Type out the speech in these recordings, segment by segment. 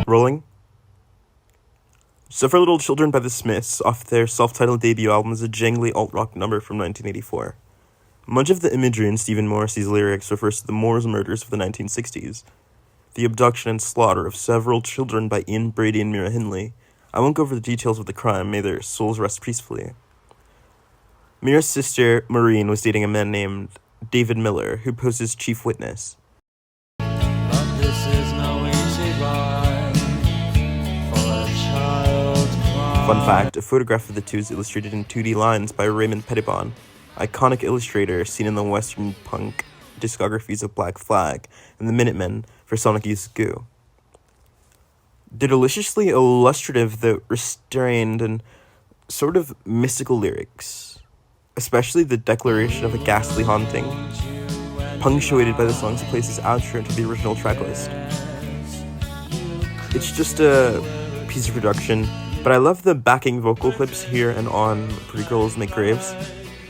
Rolling? Suffer Little Children by the Smiths, off their self-titled debut album, is a jangly alt-rock number from 1984. Much of the imagery in Stephen Morrissey's lyrics refers to the Moors murders of the 1960s, the abduction and slaughter of several children by Ian Brady and Mira Hindley. I won't go over the details of the crime, may their souls rest peacefully. Mira's sister, Maureen, was dating a man named David Miller, who posed as chief witness. But this is no easy ride for a child cry. Fun fact, a photograph of the two is illustrated in 2D lines by Raymond Pettibon, iconic illustrator seen in the Western punk discographies of Black Flag and the Minutemen for Sonic Youth's Goo. The deliciously illustrative, though restrained and sort of mystical lyrics, especially the declaration of a ghastly haunting, punctuated by the songs that places outro into the original tracklist. It's just a piece of production, but I love the backing vocal clips here and on Pretty Girls Make Graves.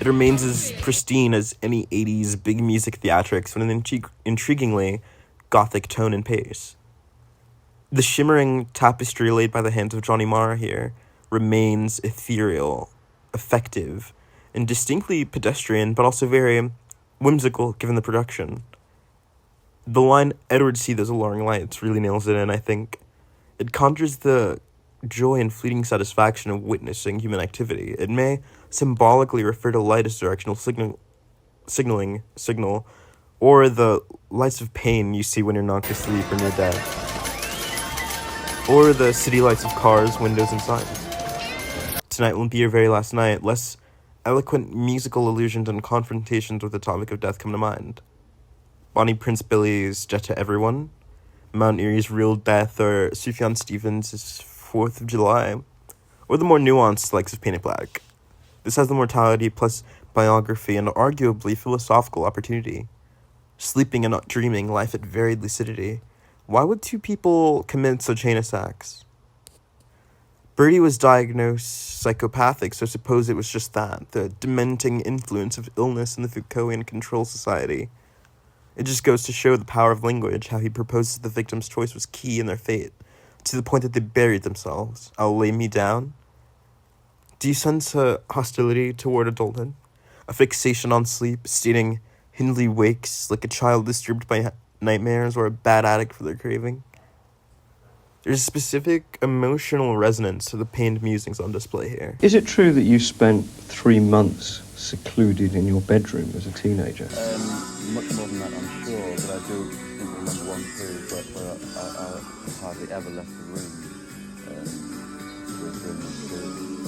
It remains as pristine as any 80s big music theatrics with an intriguingly gothic tone and pace. The shimmering tapestry laid by the hands of Johnny Marr here remains ethereal, effective, and distinctly pedestrian, but also very whimsical given the production. The line, "Edward see those alluring lights," really nails it in, I think. It conjures the joy and fleeting satisfaction of witnessing human activity. It may symbolically refer to light as directional signal, or the lights of pain you see when you're knocked asleep or near death, or the city lights of cars, windows, and signs. Tonight won't be your very last night. Less eloquent musical allusions and confrontations with the topic of death come to mind. Bonnie Prince Billy's "Jet to Everyone," Mount Erie's "Real Death," or Sufjan Stevens' 4th of July, or the more nuanced likes of Painted Black. This has the mortality plus biography and arguably philosophical opportunity. Sleeping and not dreaming, life at varied lucidity. Why would two people commit such heinous acts? Birdie was diagnosed psychopathic, so suppose it was just that, the dementing influence of illness in the Foucaultian control society. It just goes to show the power of language, how he proposes the victim's choice was key in their fate, to the point that they buried themselves. "I'll lay me down." Do you sense a hostility toward adulthood? A fixation on sleep, stating Hindley wakes like a child disturbed by nightmares or a bad addict for their craving? There's a specific emotional resonance to the pained musings on display here. Is it true that you spent 3 months secluded in your bedroom as a teenager? Much more than that, I'm sure, but I do distinctly remember one period where I hardly ever left the room during this period.